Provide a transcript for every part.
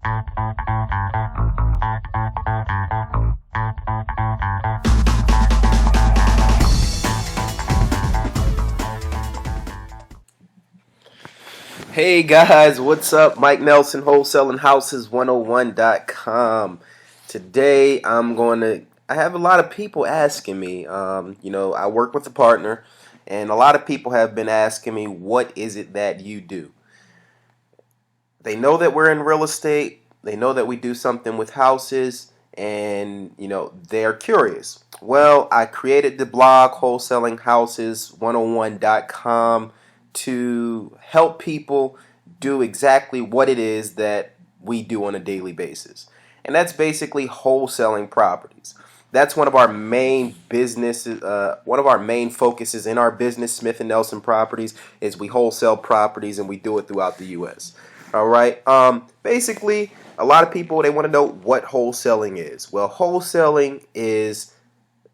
Hey guys, what's up? Mike Nelson, Wholesaling Houses 101.com. Today I have a lot of people asking me, I work with a partner, and a lot of people have been asking me, what is it that you do? They know that we're in real estate, they know that we do something with houses, and, they're curious. Well, I created the blog, Wholesaling Houses 101.com, to help people do exactly what it is that we do on a daily basis. And that's basically wholesaling properties. That's one of our main businesses, one of our main focuses in our business, Smith & Nelson Properties, is we wholesale properties, and we do it throughout the U.S. All right. Basically, a lot of people, they want to know what wholesaling is. Well, wholesaling is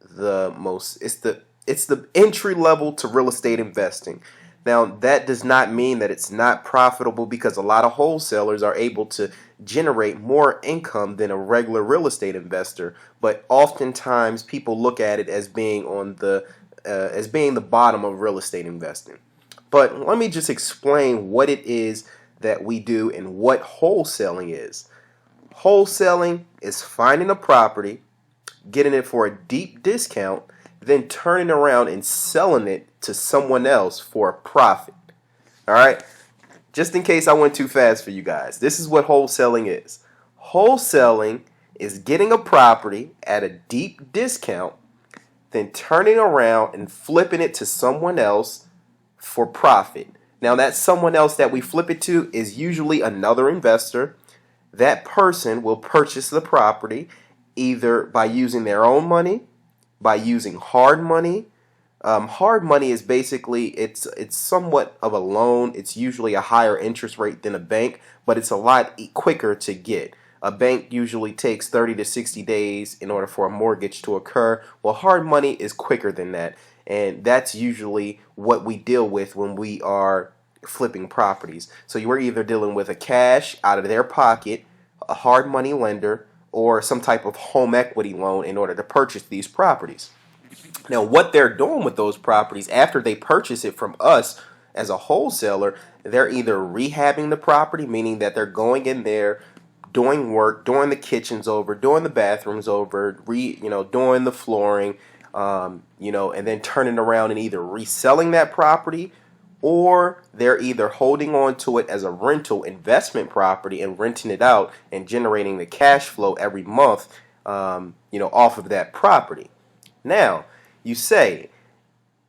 it's the entry level to real estate investing. Now, that does not mean that it's not profitable, because a lot of wholesalers are able to generate more income than a regular real estate investor. But oftentimes, people look at it as being the bottom of real estate investing. But let me just explain what it is that we do and what wholesaling is. Wholesaling is finding a property, getting it for a deep discount, then turning around and selling it to someone else for a profit. All right? Just in case I went too fast for you guys, this is what wholesaling is. Wholesaling is getting a property at a deep discount, then turning around and flipping it to someone else for profit. Now, that someone else that we flip it to is usually another investor. That person will purchase the property either by using their own money, by using hard money. Hard money is basically, it's somewhat of a loan. It's usually a higher interest rate than a bank, but it's a lot quicker to get. A bank usually takes 30 to 60 days in order for a mortgage to occur. Well, hard money is quicker than that, and that's usually what we deal with when we are flipping properties. So you are either dealing with a cash out of their pocket, a hard money lender, or some type of home equity loan in order to purchase these properties. Now, what they're doing with those properties after they purchase it from us as a wholesaler, they're either rehabbing the property, meaning that they're going in there, doing work, doing the kitchens over, doing the bathrooms over, doing the flooring, and then turning around and either reselling that property, or they're either holding on to it as a rental investment property and renting it out and generating the cash flow every month, off of that property. Now, you say,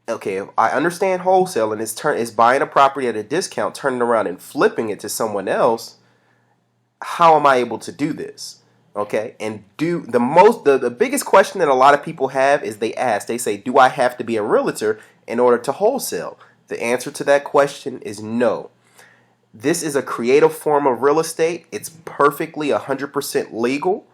okay, I understand wholesaling is buying a property at a discount, turning around and flipping it to someone else. How am I able to do this? Okay, and the biggest question that a lot of people have is they say, do I have to be a realtor in order to wholesale? The answer to that question is no. This is a creative form of real estate. It's perfectly 100% legal.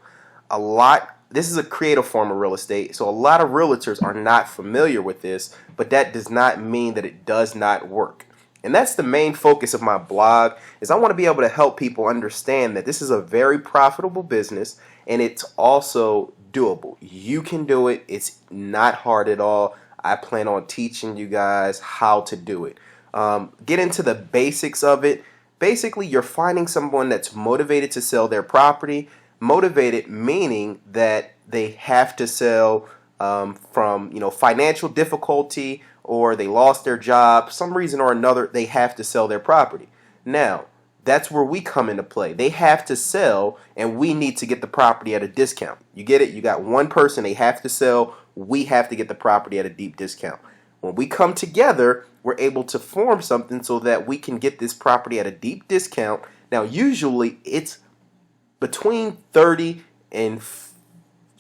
This is a creative form of real estate, so a lot of realtors are not familiar with this, but that does not mean that it does not work. And that's the main focus of my blog, is I want to be able to help people understand that this is a very profitable business, and it's also doable. You can do it. It's not hard at all. I plan on teaching you guys how to do it. Get into the basics of it. Basically, you're finding someone that's motivated to sell their property. Motivated meaning that they have to sell from financial difficulty, or they lost their job, some reason or another, they have to sell their property. Now, that's where we come into play. They have to sell, and we need to get the property at a discount. You get it? You got one person, they have to sell. We have to get the property at a deep discount. When we come together, we're able to form something so that we can get this property at a deep discount. Now, usually it's between 30 and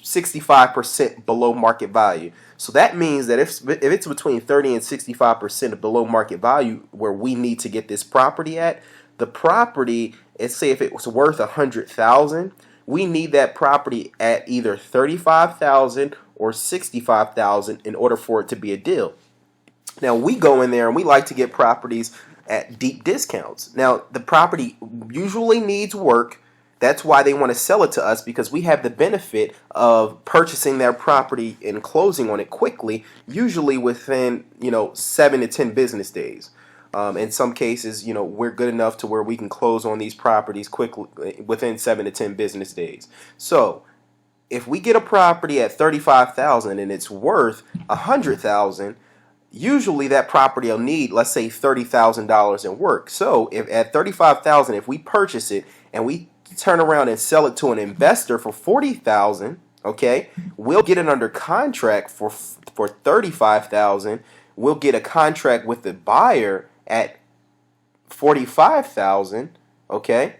65% below market value. So that means that if it's between 30 and 65% of below market value where we need to get this property at, the property, let's say if it was worth $100,000, we need that property at either $35,000 or $65,000 in order for it to be a deal. Now, we go in there and we like to get properties at deep discounts. Now, the property usually needs work. That's why they want to sell it to us, because we have the benefit of purchasing their property and closing on it quickly, usually within 7 to 10 business days. In some cases, we're good enough to where we can close on these properties quickly within 7 to 10 business days. So if we get a property at $35,000 and it's worth $100,000, usually that property will need, let's say, $30,000 in work. So if at $35,000, if we purchase it and we turn around and sell it to an investor for $40,000, okay, we'll get it under contract for $35,000. We'll get a contract with the buyer at $45,000, okay,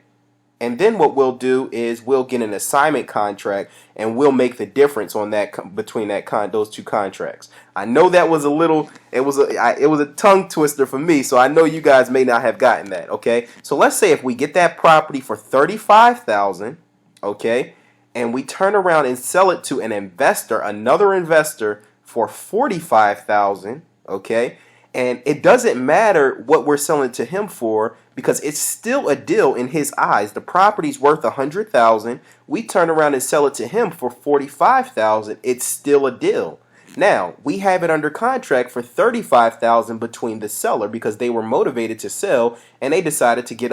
and then what we'll do is we'll get an assignment contract and we'll make the difference on that between those two contracts. I know that was it was a tongue twister for me, so I know you guys may not have gotten that, okay? So let's say if we get that property for $35,000, okay, and we turn around and sell it to an investor, another investor, for $45,000, okay? And it doesn't matter what we're selling to him for, because it's still a deal in his eyes. The property's worth $100,000. We turn around and sell it to him for $45,000. It's still a deal. Now, we have it under contract for $35,000 between the seller, because they were motivated to sell and they decided to get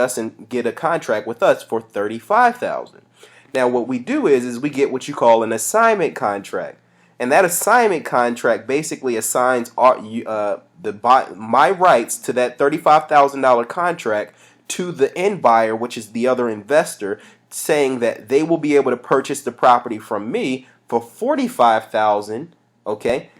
a contract with us for $35,000. Now, what we do is we get what you call an assignment contract. And that assignment contract basically assigns my rights to that $35,000 contract to the end buyer, which is the other investor, saying that they will be able to purchase the property from me for $45,000. Okay,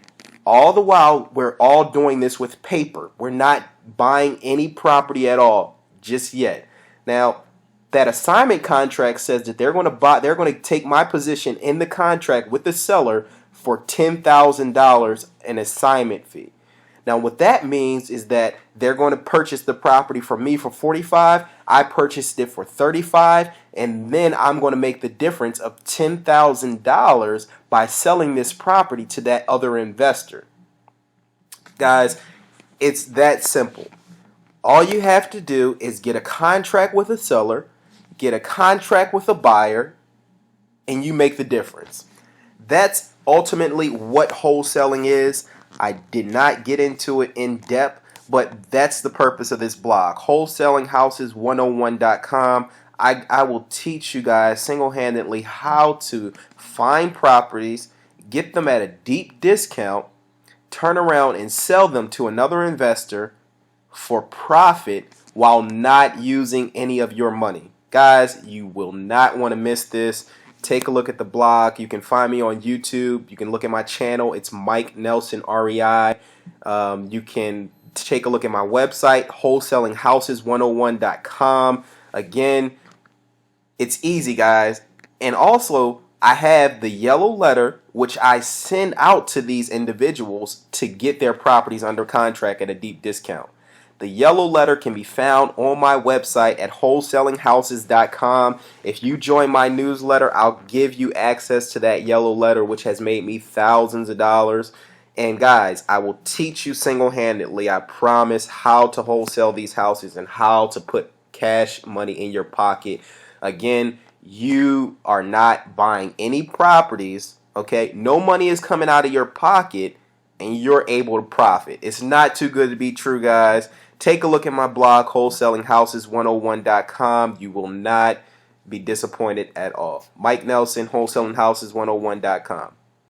all the while we're all doing this with paper. We're not buying any property at all just yet. Now, that assignment contract says that they're going to take my position in the contract with the seller for $10,000 an assignment fee. Now, what that means is that they're going to purchase the property from me for $45,000. I purchased it for $35,000, and then I'm going to make the difference of $10,000 by selling this property to that other investor. Guys, it's that simple. All you have to do is get a contract with a seller, get a contract with a buyer, and you make the difference. That's ultimately what wholesaling is. I did not get into it in depth, but that's the purpose of this blog. Wholesalinghouses101.com. I will teach you guys single-handedly how to find properties, get them at a deep discount, turn around and sell them to another investor for profit while not using any of your money. Guys, you will not want to miss this. Take a look at the blog. You can find me on YouTube. You can look at my channel. It's Mike Nelson REI. You can take a look at my website, wholesalinghouses101.com. Again, it's easy, guys. And also, I have the yellow letter, which I send out to these individuals to get their properties under contract at a deep discount. The yellow letter can be found on my website at wholesalinghouses.com. If you join my newsletter, I'll give you access to that yellow letter, which has made me thousands of dollars. And guys, I will teach you single-handedly, I promise, how to wholesale these houses and how to put cash money in your pocket. Again, you are not buying any properties, okay? No money is coming out of your pocket, and you're able to profit. It's not too good to be true, guys. Take a look at my blog, wholesalinghouses101.com. You will not be disappointed at all. Mike Nelson, wholesalinghouses101.com.